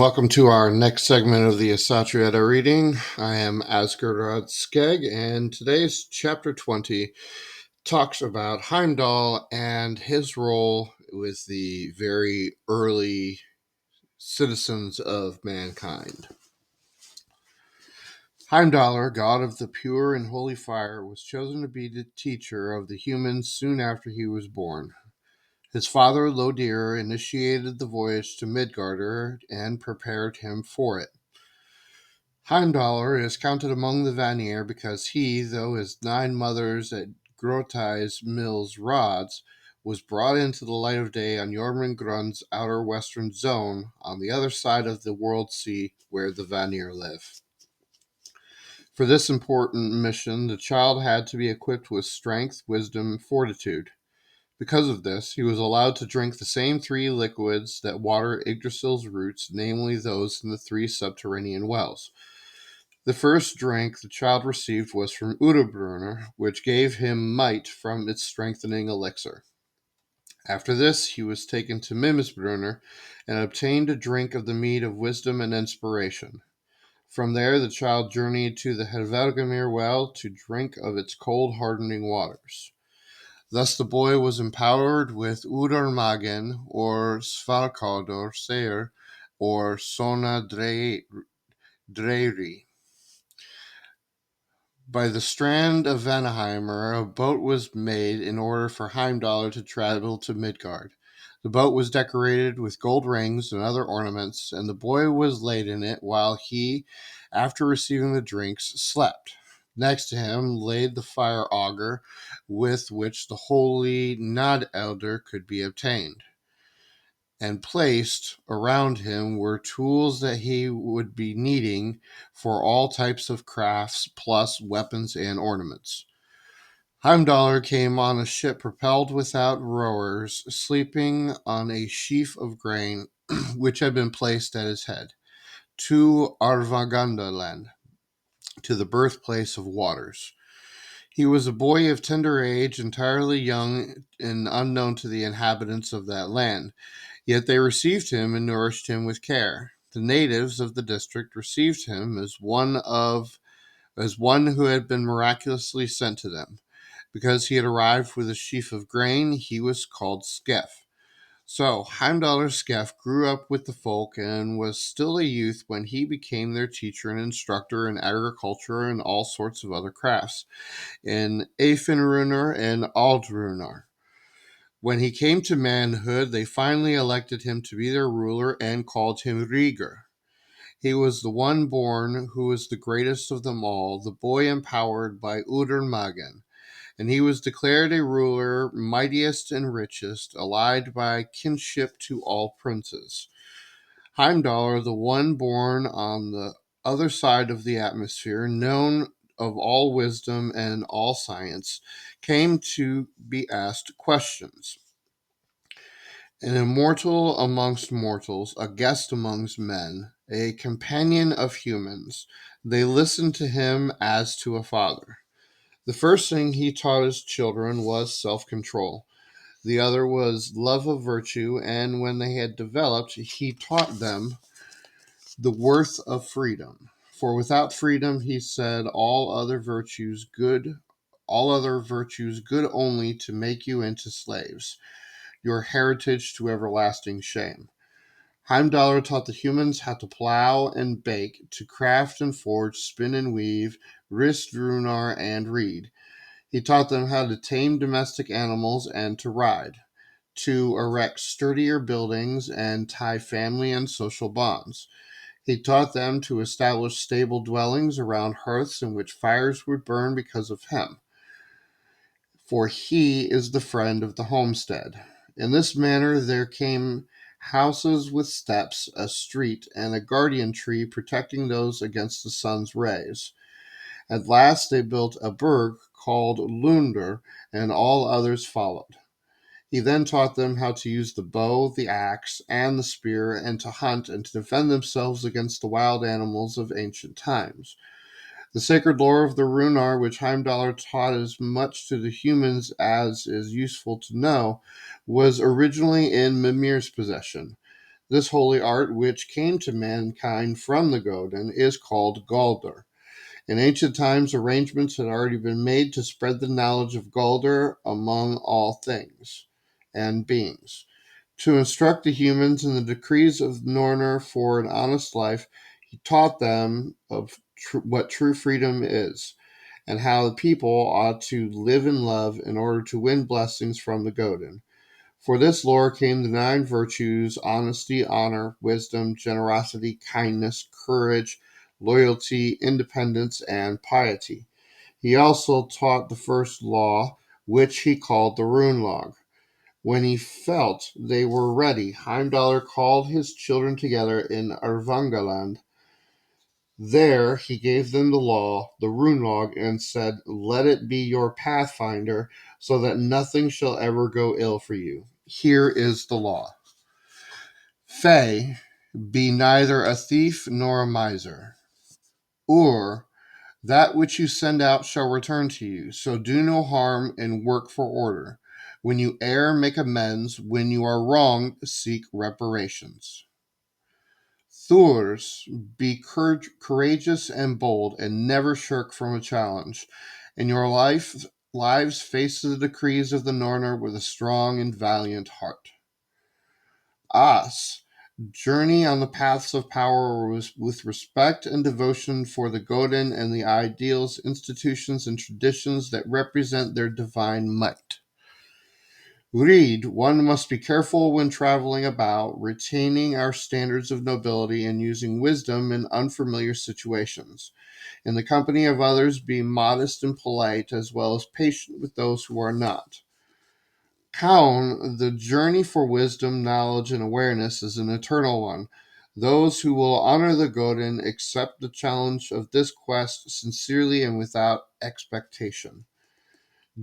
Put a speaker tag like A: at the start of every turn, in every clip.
A: welcome to our next segment of the Asatru Edda reading. I am Asgard Skegg, and today's chapter 20 talks about Heimdall and his role with the very early citizens of mankind. Heimdallr, god of the pure and holy fire, was chosen to be the teacher of the humans soon after he was born. His father, Lodir, initiated the voyage to Midgard and prepared him for it. Heimdallr is counted among the Vanir because he, though his 9 mothers at Grotai's Mill's rods, was brought into the light of day on Jormungand's outer western zone on the other side of the World Sea where the Vanir live. For this important mission, the child had to be equipped with strength, wisdom, and fortitude. Because of this, he was allowed to drink the same 3 liquids that water Yggdrasil's roots, namely those in the 3 subterranean wells. The first drink the child received was from Udabrunner, which gave him might from its strengthening elixir. After this, he was taken to Mimmisbrunner and obtained a drink of the mead of wisdom and inspiration. From there, the child journeyed to the Helvergamir well to drink of its cold, hardening waters. Thus the boy was empowered with Udarmagen, or Svarkaldor Seir, or Sona Dreiri. By the strand of Vanaheimr, a boat was made in order for Heimdallr to travel to Midgard. The boat was decorated with gold rings and other ornaments, and the boy was laid in it while he, after receiving the drinks, slept. Next to him laid the fire auger with which the holy Nod-Elder could be obtained. And placed around him were tools that he would be needing for all types of crafts, plus weapons and ornaments. Heimdallr came on a ship propelled without rowers, sleeping on a sheaf of grain which had been placed at his head, to Arvagandaland, to the birthplace of waters. He was a boy of tender age, entirely young and unknown to the inhabitants of that land. Yet they received him and nourished him with care. The natives of the district received him as one who had been miraculously sent to them. Because he had arrived with a sheaf of grain, he was called Skef. So Heimdallr Skef grew up with the folk and was still a youth when he became their teacher and instructor in agriculture and all sorts of other crafts, in Afinrunar and Aldrunar. When he came to manhood, they finally elected him to be their ruler and called him Rigr. He was the one born who was the greatest of them all, the boy empowered by Udarmagen, and he was declared a ruler, mightiest and richest, allied by kinship to all princes. Heimdallr, the one born on the other side of the atmosphere, known of all wisdom and all science, came to be asked questions. An immortal amongst mortals, a guest amongst men, a companion of humans, they listened to him as to a father. The first thing he taught his children was self-control. The other was love of virtue, and when they had developed, he taught them the worth of freedom. For without freedom, he said, all other virtues good only to make you into slaves, your heritage to everlasting shame. Heimdallr taught the humans how to plow and bake, to craft and forge, spin and weave, rist, runar, and read. He taught them how to tame domestic animals and to ride, to erect sturdier buildings and tie family and social bonds. He taught them to establish stable dwellings around hearths in which fires would burn because of him, for he is the friend of the homestead. In this manner there came houses with steps, a street, and a guardian tree protecting those against the sun's rays. At last they built a burg called Lundr, and all others followed. He then taught them how to use the bow, the axe, and the spear, and to hunt and to defend themselves against the wild animals of ancient times. The sacred lore of the Runar, which Heimdallr taught as much to the humans as is useful to know, was originally in Mimir's possession. This holy art, which came to mankind from the Godin, is called Galdr. In ancient times, arrangements had already been made to spread the knowledge of Galdr among all things and beings. To instruct the humans in the decrees of Nornr for an honest life, he taught them of what true freedom is, and how the people ought to live in love in order to win blessings from the Godin. For this lore came the nine virtues: honesty, honor, wisdom, generosity, kindness, courage, loyalty, independence, and piety. He also taught the first law, which he called the rune log. When he felt they were ready, Heimdallr called his children together in Arvangaland. There he gave them the law, the rune log, and said, "Let it be your pathfinder, so that nothing shall ever go ill for you. Here is the law. Fey, be neither a thief nor a miser. Or, that which you send out shall return to you, so do no harm and work for order. When you err, make amends. When you are wronged, seek reparations. Thurs, be courageous and bold, and never shirk from a challenge. In your lives, face the decrees of the Nornr with a strong and valiant heart. As, journey on the paths of power with respect and devotion for the Godin and the ideals, institutions, and traditions that represent their divine might. Read, one must be careful when traveling about, retaining our standards of nobility and using wisdom in unfamiliar situations. In the company of others, be modest and polite, as well as patient with those who are not. Kaun, the journey for wisdom, knowledge, and awareness is an eternal one. Those who will honor the Godin accept the challenge of this quest sincerely and without expectation.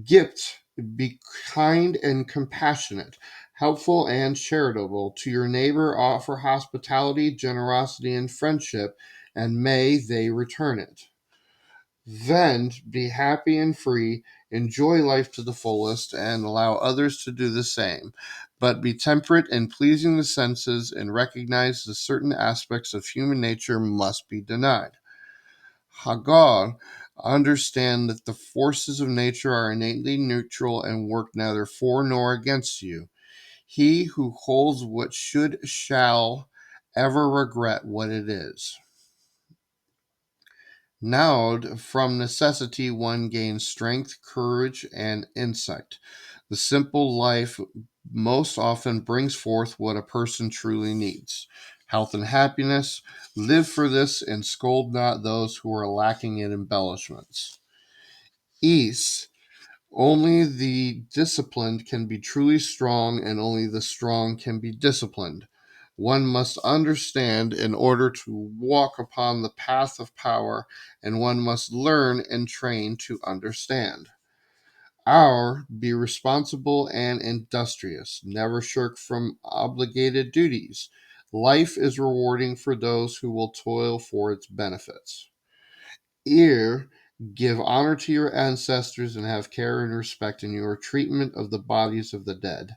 A: Gift, be kind and compassionate, helpful and charitable. To your neighbor, offer hospitality, generosity, and friendship, and may they return it. Vend, be happy and free, enjoy life to the fullest, and allow others to do the same. But be temperate in pleasing the senses and recognize that certain aspects of human nature must be denied. Hagar, understand that the forces of nature are innately neutral and work neither for nor against you. He who holds what should shall ever regret what it is. Now, from necessity, one gains strength, courage, and insight. The simple life most often brings forth what a person truly needs: health and happiness. Live for this and scold not those who are lacking in embellishments. Ease. Only the disciplined can be truly strong, and only the strong can be disciplined. One must understand in order to walk upon the path of power, and one must learn and train to understand. Be responsible and industrious. Never shirk from obligated duties. Life is rewarding for those who will toil for its benefits. Ir, give honor to your ancestors and have care and respect in your treatment of the bodies of the dead.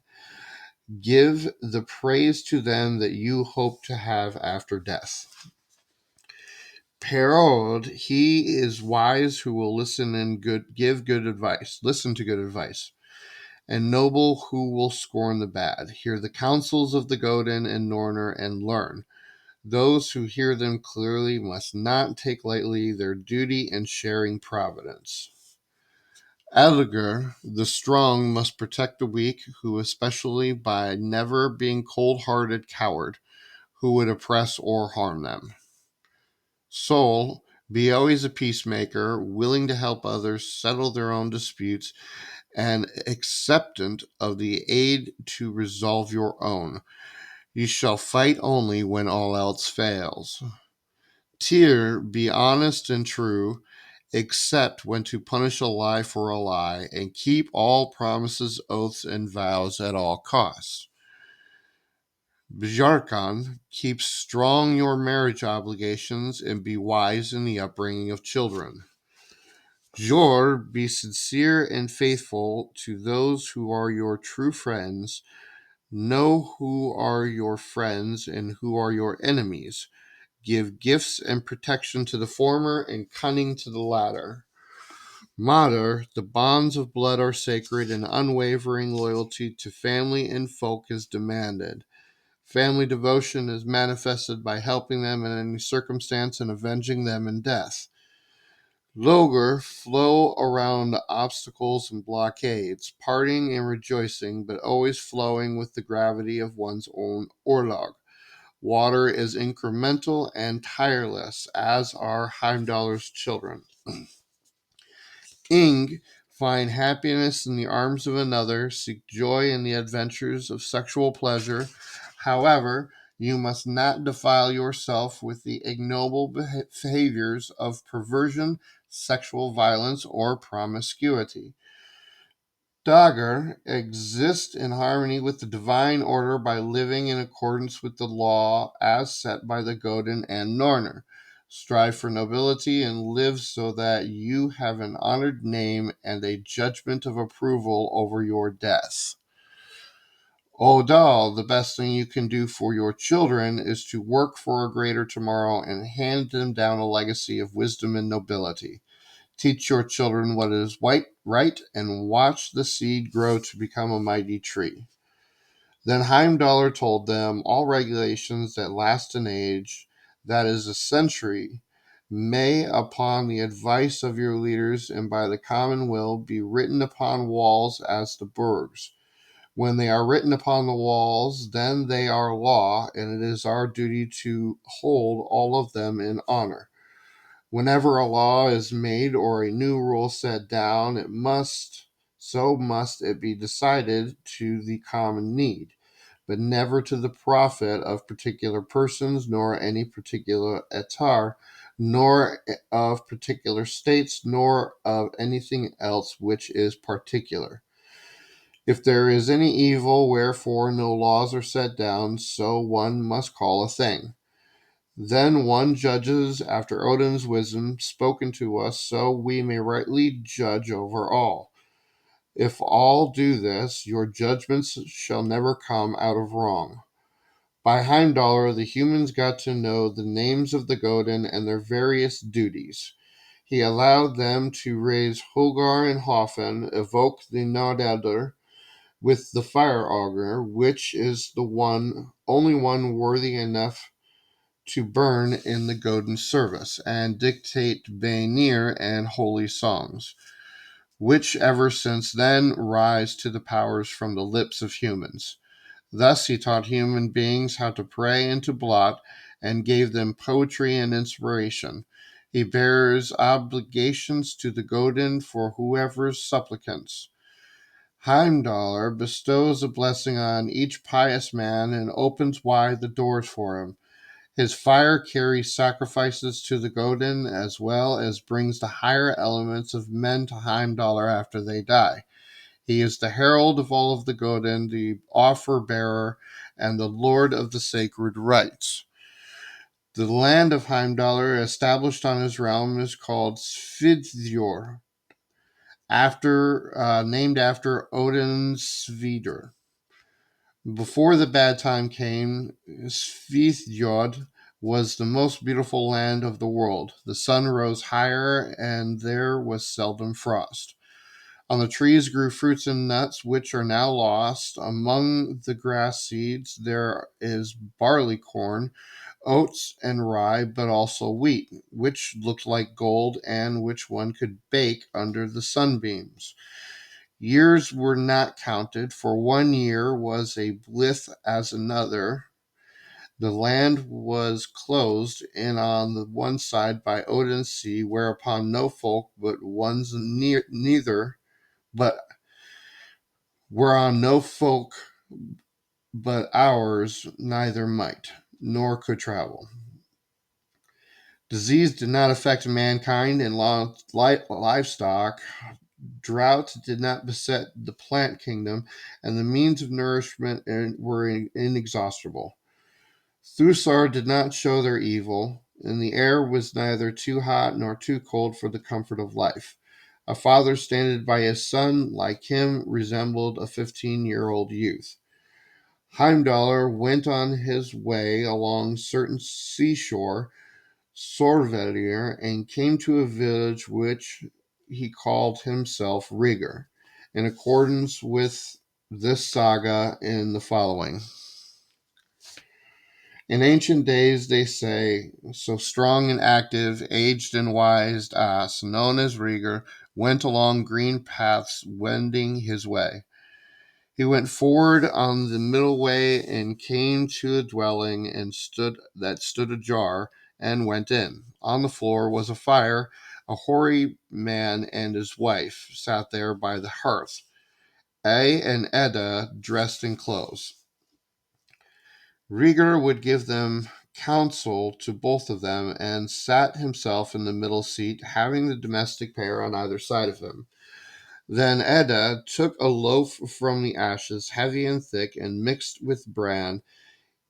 A: Give the praise to them that you hope to have after death. Perod, he is wise who will give good advice. Listen to good advice. And noble who will scorn the bad. Hear the counsels of the Godin and Nornr and learn. Those who hear them clearly must not take lightly their duty in sharing providence. Edgar, the strong, must protect the weak, who especially by never being cold-hearted coward, who would oppress or harm them. Soul, be always a peacemaker, willing to help others settle their own disputes, and acceptant of the aid to resolve your own. You shall fight only when all else fails. Tyr, be honest and true, except when to punish a lie for a lie, and keep all promises, oaths, and vows at all costs. Bjarkan, keep strong your marriage obligations and be wise in the upbringing of children. Jor, be sincere and faithful to those who are your true friends. Know who are your friends and who are your enemies. Give gifts and protection to the former and cunning to the latter. Mater, the bonds of blood are sacred, and unwavering loyalty to family and folk is demanded. Family devotion is manifested by helping them in any circumstance and avenging them in death. Logr, flow around obstacles and blockades, parting and rejoicing, but always flowing with the gravity of one's own orlog. Water is incremental and tireless, as are Heimdallr's children. Ing, find happiness in the arms of another, seek joy in the adventures of sexual pleasure. However, you must not defile yourself with the ignoble behaviors of perversion, sexual violence, or promiscuity. Dagr, exist in harmony with the divine order by living in accordance with the law as set by the Godin and Norner. Strive for nobility and live so that you have an honored name and a judgment of approval over your death. Odal, the best thing you can do for your children is to work for a greater tomorrow and hand them down a legacy of wisdom and nobility. Teach your children what is right, and watch the seed grow to become a mighty tree. Then Heimdallr told them all regulations that last an age, that is a century, may, upon the advice of your leaders and by the common will, be written upon walls as the burgs. When they are written upon the walls, then they are law, and it is our duty to hold all of them in honor. Whenever a law is made or a new rule set down, so must it be decided to the common need, but never to the profit of particular persons, nor any particular etar, nor of particular states, nor of anything else which is particular. If there is any evil wherefore no laws are set down, so one must call a thing. Then one judges after Odin's wisdom spoken to us, so we may rightly judge over all. If all do this, your judgments shall never come out of wrong. By Heimdallr, the humans got to know the names of the Godin and their various duties. He allowed them to raise Hogar and Hoffen, evoke the Nordadr with the fire augur, which is the only one worthy enough to burn in the Godin service, and dictate Vanir and holy songs, which ever since then rise to the powers from the lips of humans. Thus he taught human beings how to pray and to blot, and gave them poetry and inspiration. He bears obligations to the Godin for whoever's supplicants. Heimdallr bestows a blessing on each pious man and opens wide the doors for him. His fire carries sacrifices to the Godin as well as brings the higher elements of men to Heimdallr after they die. He is the herald of all of the Godin, the offer bearer, and the lord of the sacred rites. The land of Heimdallr established on his realm is called Svidjord, named after Odin Svidr. Before the bad time came, Svithjod was the most beautiful land of the world. The sun rose higher, and there was seldom frost. On the trees grew fruits and nuts, which are now lost. Among the grass seeds there is barley corn, oats, and rye, but also wheat, which looked like gold and which one could bake under the sunbeams. Years were not counted, for 1 year was a blith as another. The land was closed in on the one side by Odin's sea, whereupon no folk but one's neither, but whereon no folk but ours neither might, nor could travel. Disease did not affect mankind and livestock. Drought did not beset the plant kingdom, and the means of nourishment were inexhaustible. Thusar did not show their evil, and the air was neither too hot nor too cold for the comfort of life. A father standing by his son, like him, resembled a 15-year-old youth. Heimdallr went on his way along certain seashore, Sorvellir, and came to a village which he called himself Rigr, in accordance with this saga in the following. In ancient days, they say, so strong and active, aged and wise As, known as Rigr, went along green paths, wending his way. He went forward on the middle way and came to a dwelling stood ajar and went in. On the floor was a fire. A hoary man and his wife sat there by the hearth. And Edda dressed in clothes. Rigr would give them counsel to both of them and sat himself in the middle seat, having the domestic pair on either side of him. Then Edda took a loaf from the ashes, heavy and thick, and mixed with bran.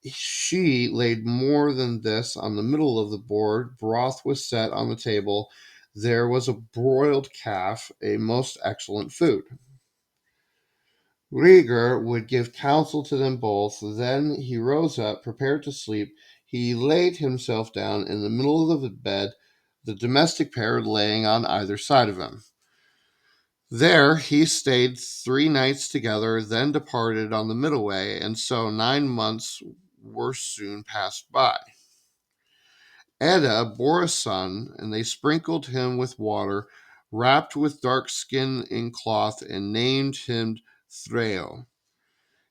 A: She laid more than this on the middle of the board. Broth was set on the table. There was a broiled calf, a most excellent food. Rigr would give counsel to them both. Then he rose up, prepared to sleep. He laid himself down in the middle of the bed, the domestic pair laying on either side of him. There he stayed 3 nights together, then departed on the middle way, and so 9 months were soon passed by. Edda bore a son, and they sprinkled him with water, wrapped with dark skin in cloth, and named him Threo.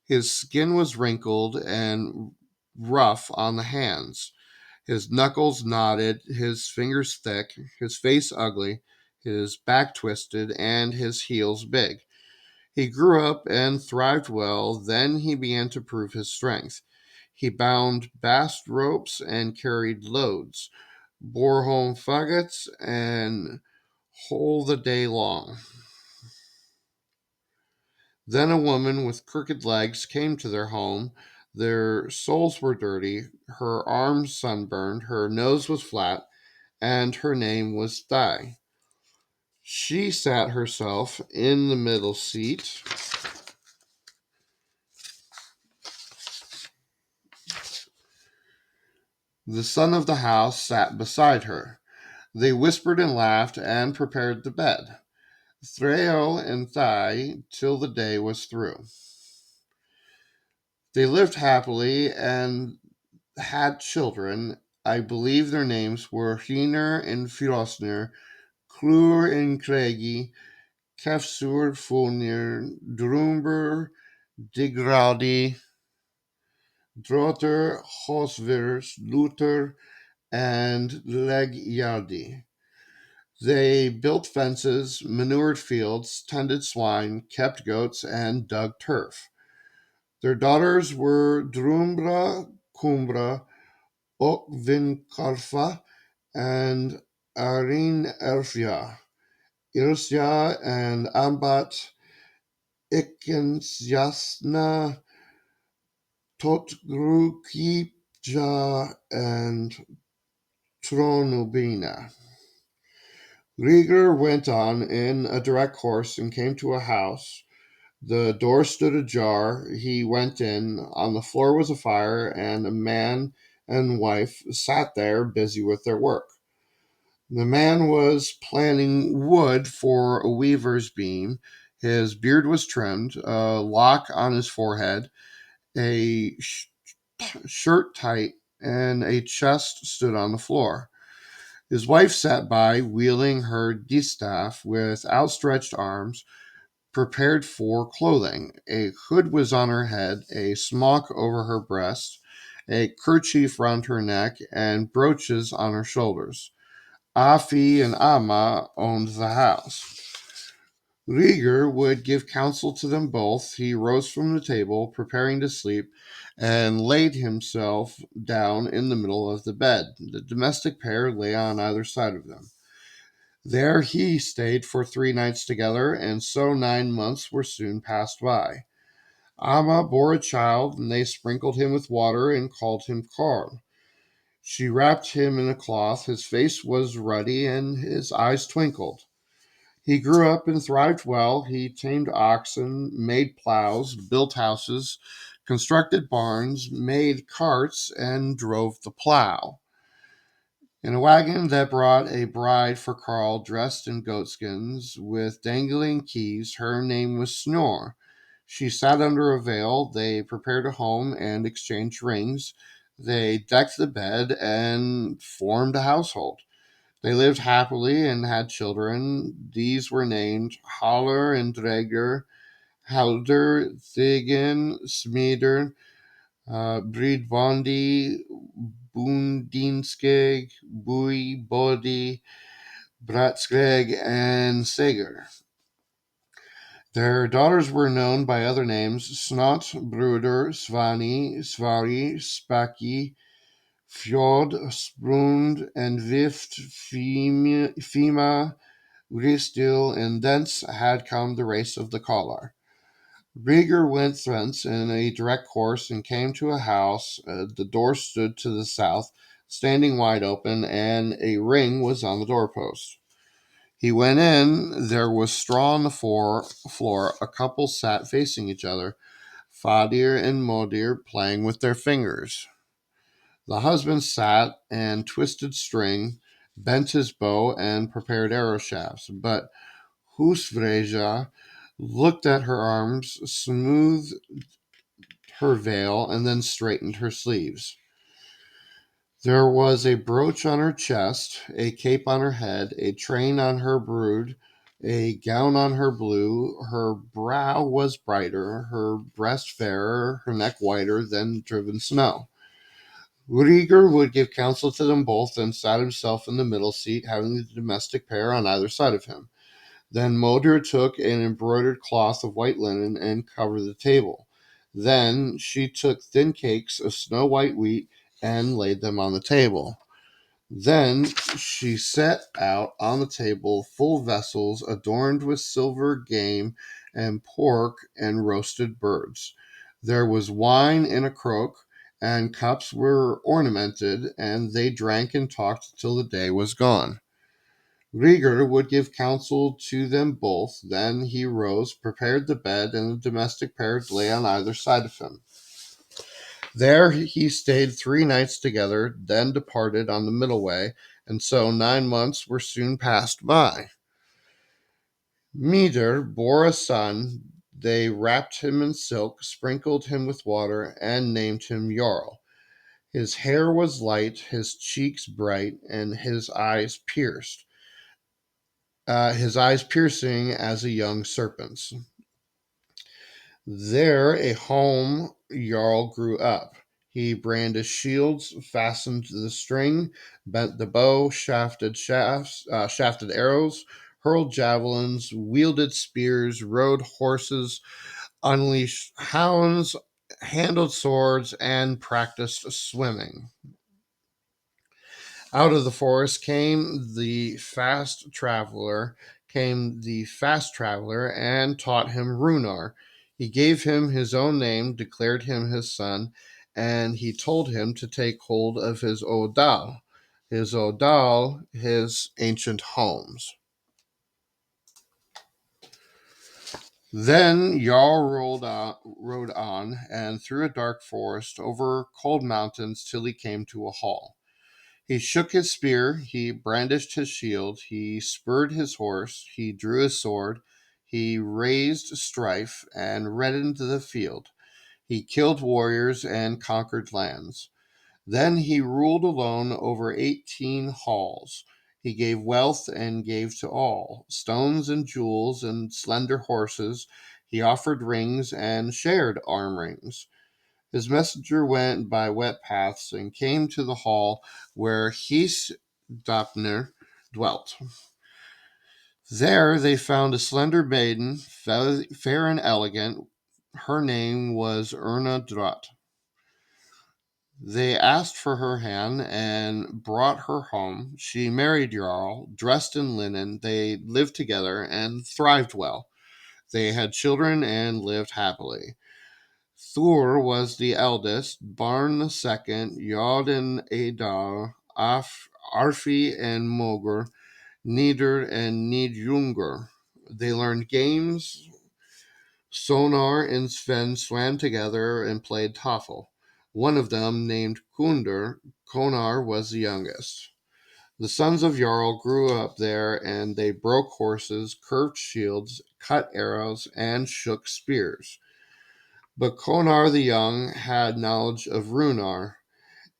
A: His skin was wrinkled and rough on the hands, his knuckles knotted, his fingers thick, his face ugly, his back twisted, and his heels big. He grew up and thrived well. Then he began to prove his strength. He bound bast ropes and carried loads, bore home faggots, and whole the day long. Then a woman with crooked legs came to their home. Their soles were dirty, her arms sunburned, her nose was flat, and her name was Thai. She sat herself in the middle seat. The son of the house sat beside her. They whispered and laughed and prepared the bed. Threo and Thai till the day was through. They lived happily and had children. I believe their names were Hiner and Firosnir, Clur and Craigie, Kefsur, Fulnir, Drumber, Digraldi, Drotter, Hosvirs, Luther, and Legyardi. They built fences, manured fields, tended swine, kept goats, and dug turf. Their daughters were Drumbra, Cumbra, Okvinkarfa, and Arin Erfia. Irsya and Ambat, Ikensyasna, Totgrukipja, and Tronubina. Rigr went on in a direct course and came to a house. The door stood ajar. He went in. On the floor was a fire, and a man and wife sat there busy with their work. The man was planning wood for a weaver's beam. His beard was trimmed, a lock on his forehead, a shirt tight, and a chest stood on the floor. His wife sat by, wielding her distaff with outstretched arms, prepared for clothing. A hood was on her head, a smock over her breast, a kerchief round her neck, and brooches on her shoulders. Afi and Amma owned the house. Rigr would give counsel to them both. He rose from the table, preparing to sleep, and laid himself down in the middle of the bed. The domestic pair lay on either side of them. There he stayed for 3 nights together, and so 9 months were soon passed by. Amma bore a child, and they sprinkled him with water and called him Karl. She wrapped him in a cloth. His face was ruddy, and his eyes twinkled. He grew up and thrived well. He tamed oxen, made plows, built houses, constructed barns, made carts, and drove the plow. In a wagon that brought a bride for Karl dressed in goatskins with dangling keys, her name was Snore. She sat under a veil. They prepared a home and exchanged rings. They decked the bed and formed a household. They lived happily and had children. These were named Haller and Dregger, Halder, Thigin, Smeder, Bridvondi, Bundinskeg, Bui, Bodhi, Bratskreg, and Sager. Their daughters were known by other names: Snot, Bruder, Svani, Svari, Spaki, Fjord, Sprund, and Vift, Fima, Gristil, and thence had come the race of the Collar. Rigr went thence in a direct course and came to a house. The door stood to the south, standing wide open, and a ring was on the doorpost. He went in. There was straw on the floor. A couple sat facing each other, Fadir and Modir, playing with their fingers. The husband sat and twisted string, bent his bow, and prepared arrow shafts. But Husvreja looked at her arms, smoothed her veil, and then straightened her sleeves. There was a brooch on her chest, a cape on her head, a train on her brood, a gown on her blue. Her brow was brighter, her breast fairer, her neck whiter than driven snow. Rieger would give counsel to them both, and sat himself in the middle seat, having the domestic pair on either side of him. Then Modir took an embroidered cloth of white linen and covered the table. Then she took thin cakes of snow white wheat and laid them on the table. Then she set out on the table full vessels adorned with silver game and pork and roasted birds. There was wine in a croak, and cups were ornamented, and they drank and talked till the day was gone. Rigr would give counsel to them both. Then he rose, prepared the bed, and the domestic pair lay on either side of him. There he stayed 3 nights together, then departed on the middle way, and so 9 months were soon passed by. Midir bore a son. They wrapped him in silk, sprinkled him with water, and named him Jarl. His hair was light, his cheeks bright, and his eyes piercing as a young serpent's. There a home Jarl grew up. He brandished shields, fastened the string, bent the bow, shafted arrows, hurled javelins, wielded spears, rode horses, unleashed hounds, handled swords, and practiced swimming. Out of the forest came the fast traveler, and taught him Runar. He gave him his own name, declared him his son, and he told him to take hold of his ancient homes. Then Jarl rode on, and through a dark forest, over cold mountains, till he came to a hall. He shook his spear, he brandished his shield, he spurred his horse, he drew his sword, he raised strife and reddened the field. He killed warriors and conquered lands. Then he ruled alone over 18 halls. He gave wealth and gave to all, stones and jewels and slender horses. He offered rings and shared arm rings. His messenger went by wet paths and came to the hall where Heisdapnir dwelt. There they found a slender maiden, fair and elegant. Her name was Erna Drat. They asked for her hand and brought her home. She married Jarl, dressed in linen. They lived together and thrived well. They had children and lived happily. Thor was the eldest, Barn the second, Yod and Adar, Arfi and Mogur, Nieder and Nidjunger. They learned games, Sonar and Sven swam together and played Toffel. One of them, named Konar was the youngest. The sons of Jarl grew up there, and they broke horses, curved shields, cut arrows, and shook spears. But Konar the Young had knowledge of Runar,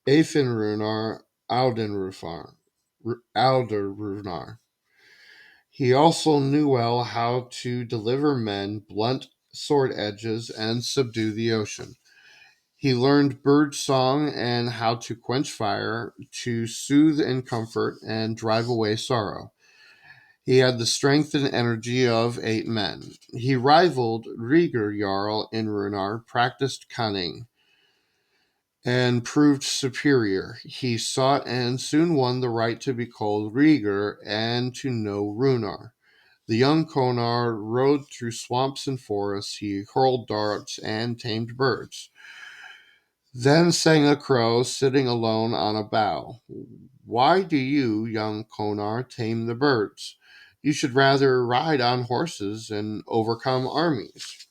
A: Runar, Alder. He also knew well how to deliver men, blunt sword edges, and subdue the ocean. He learned bird song and how to quench fire, to soothe and comfort, and drive away sorrow. He had the strength and energy of 8 men. He rivaled Rigr Jarl in Runar, practiced cunning, and proved superior. He sought and soon won the right to be called Rigr and to know Runar. The young Konar rode through swamps and forests. He hurled darts and tamed birds. Then sang a crow sitting alone on a bough. Why do you, young Konar, tame the birds? You should rather ride on horses and overcome armies.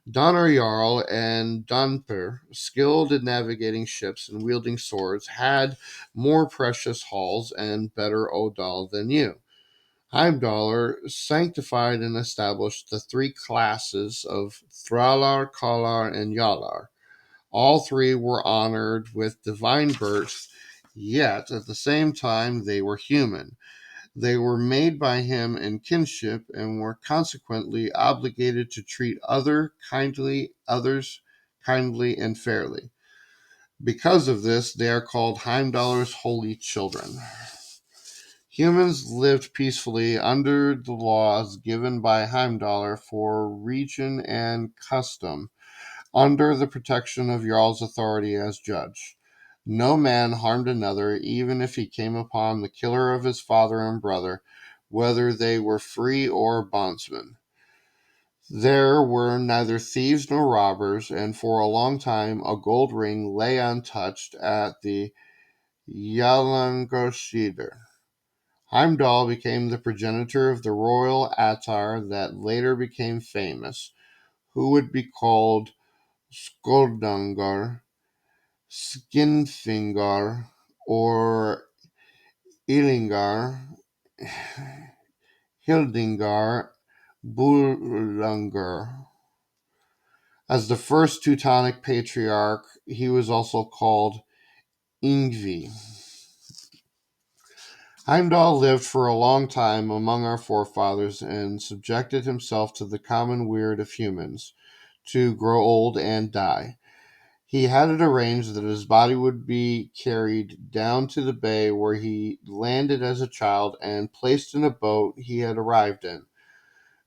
A: Donner Jarl and Dunper, skilled in navigating ships and wielding swords, had more precious halls and better Odal than you. Heimdallr sanctified and established the 3 classes of Thrallar, Kallar, and Yallar. All 3 were honored with divine birth, yet at the same time they were human. They were made by him in kinship and were consequently obligated to treat others kindly and fairly. Because of this, they are called Heimdallr's holy children. Humans lived peacefully under the laws given by Heimdallr for region and custom, under the protection of Jarl's authority as judge. No man harmed another, even if he came upon the killer of his father and brother, whether they were free or bondsmen. There were neither thieves nor robbers, and for a long time a gold ring lay untouched at the Yalangoshider. Heimdall became the progenitor of the royal Attar that later became famous, who would be called Skoldungar, Skinfingar, or Ilingar, Hildingar, Bulungar. As the first Teutonic patriarch, he was also called Yngvi. Heimdall lived for a long time among our forefathers and subjected himself to the common weird of humans, to grow old and die. He had it arranged that his body would be carried down to the bay where he landed as a child and placed in a boat he had arrived in.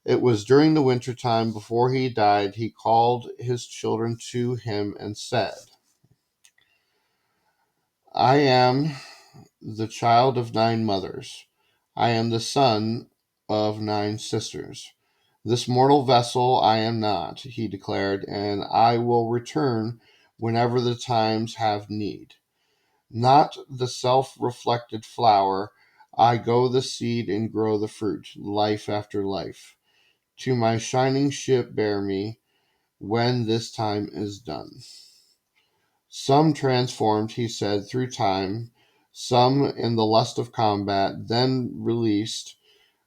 A: It was during the winter time before he died. He called his children to him and said, I am the child of 9 mothers. I am the son of 9 sisters. This mortal vessel I am not, he declared, and I will return whenever the times have need. Not the self-reflected flower, I go the seed and grow the fruit, life after life. To my shining ship bear me, when this time is done. Some transformed, he said, through time, some in the lust of combat, then released,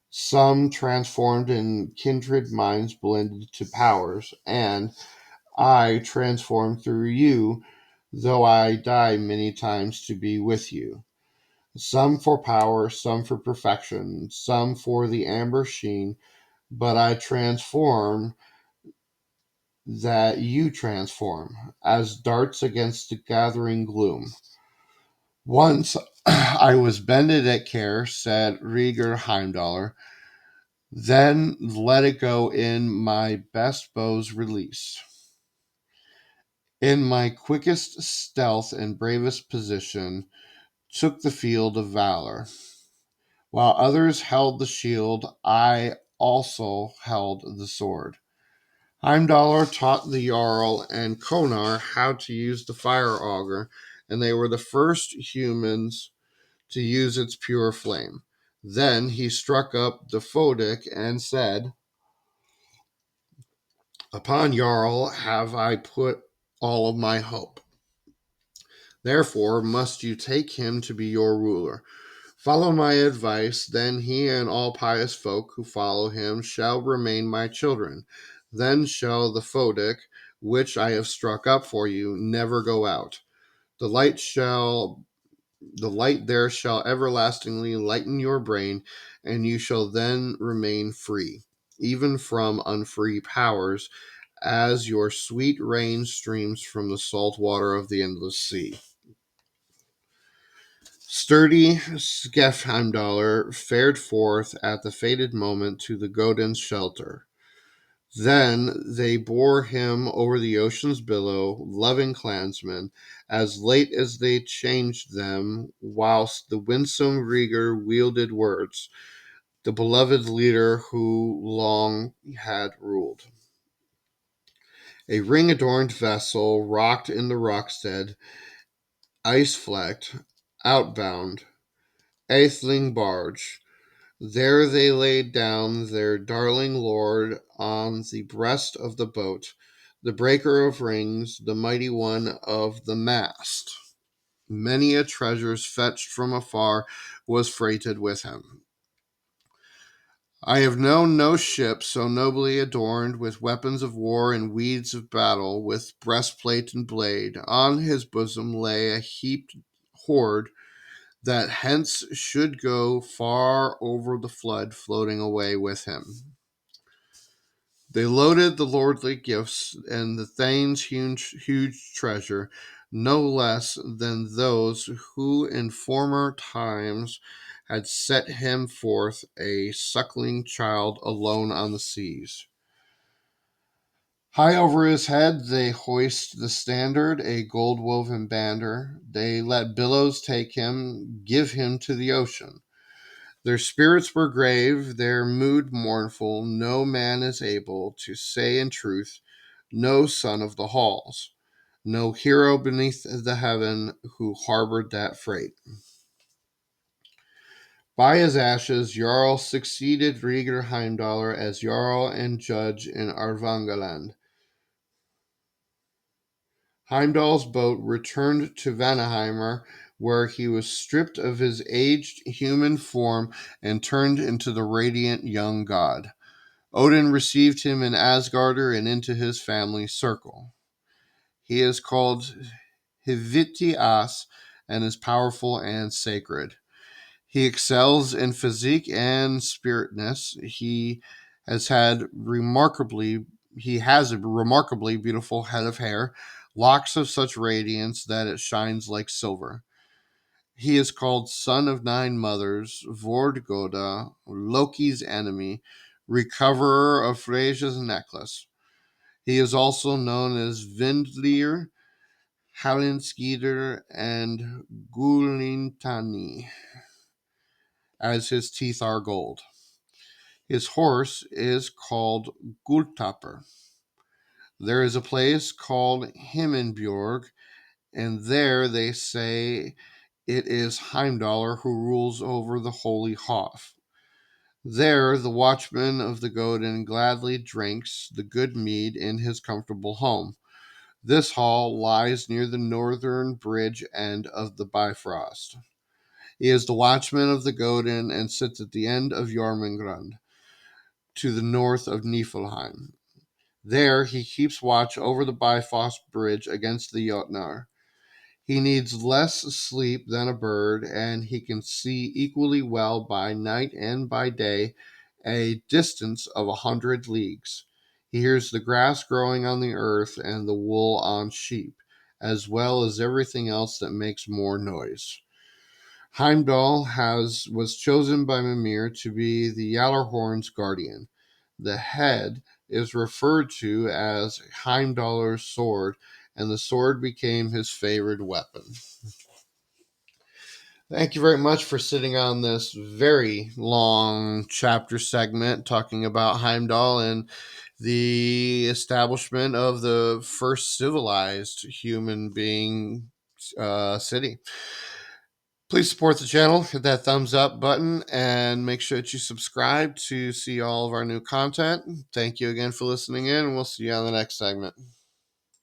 A: some transformed in kindred minds blended to powers, and I transformed through you, though I die many times to be with you. Some for power, some for perfection, some for the amber sheen, but I transform that you transform, as darts against the gathering gloom. Once I was bended at care, said Rigr Heimdallr, then let it go in my best bow's release. In my quickest stealth and bravest position, took the field of valor. While others held the shield, I also held the sword. Heimdallr taught the Jarl and Konar how to use the fire auger, and they were the first humans to use its pure flame. Then he struck up the Fodic and said, Upon Jarl have I put all of my hope. Therefore must you take him to be your ruler. Follow my advice, then he and all pious folk who follow him shall remain my children. Then shall the Fodic, which I have struck up for you, never go out. The light shall the light there shall everlastingly lighten your brain, and you shall then remain free, even from unfree powers, as your sweet rain streams from the salt water of the endless sea. Sturdy Skefheimdallr fared forth at the fated moment to the Godin's shelter. Then they bore him over the ocean's billow, loving clansmen, as late as they changed them, whilst the winsome Rigr wielded words, the beloved leader who long had ruled. A ring-adorned vessel rocked in the rockstead, ice-flecked, outbound, atheling barge. There they laid down their darling lord on the breast of the boat, the breaker of rings, the mighty one of the mast. Many a treasures fetched from afar was freighted with him. I have known no ship so nobly adorned with weapons of war and weeds of battle, with breastplate and blade. On his bosom lay a heaped hoard that hence should go far over the flood, floating away with him. They loaded the lordly gifts and the Thane's huge treasure, no less than those who in former times had set him forth a suckling child alone on the seas. High over his head they hoist the standard, a gold-woven banner. They let billows take him, give him to the ocean. Their spirits were grave, their mood mournful. No man is able to say in truth, no son of the halls, no hero beneath the heaven who harbored that freight. By his ashes, Jarl succeeded Rigr Heimdallr as Jarl and judge in Arvangaland. Heimdall's boat returned to Vanaheimr, where he was stripped of his aged human form and turned into the radiant young god. Odin received him in Asgardr and into his family circle. He is called Hiviti As and is powerful and sacred. He excels in physique and spiritness. Has had remarkably he has a remarkably beautiful head of hair, locks of such radiance that it shines like silver. He is called Son of Nine Mothers, Vordgoda, Loki's enemy, recoverer of Freyja's necklace. He is also known as Vindlir, Halinskidr, and Gulintani, as his teeth are gold. His horse is called Gultapr. There is a place called Himinbjorg, and there they say it is Heimdallr who rules over the holy Hof. There the watchman of the Godin gladly drinks the good mead in his comfortable home. This hall lies near the northern bridge end of the Bifrost. He is the watchman of the Godin and sits at the end of Jormungand, to the north of Niflheim. There he keeps watch over the Bifrost bridge against the Jotnar. He needs less sleep than a bird, and he can see equally well by night and by day, a distance of 100 leagues. He hears the grass growing on the earth and the wool on sheep, as well as everything else that makes more noise. Heimdall was chosen by Mimir to be the Gjallarhorn's guardian. The head is referred to as Heimdallr's sword, and the sword became his favorite weapon. Thank you very much for sitting on this very long chapter segment talking about Heimdall and the establishment of the first civilized human being city. Please support the channel, hit that thumbs up button, and make sure that you subscribe to see all of our new content. Thank you again for listening in, and we'll see you on the next segment.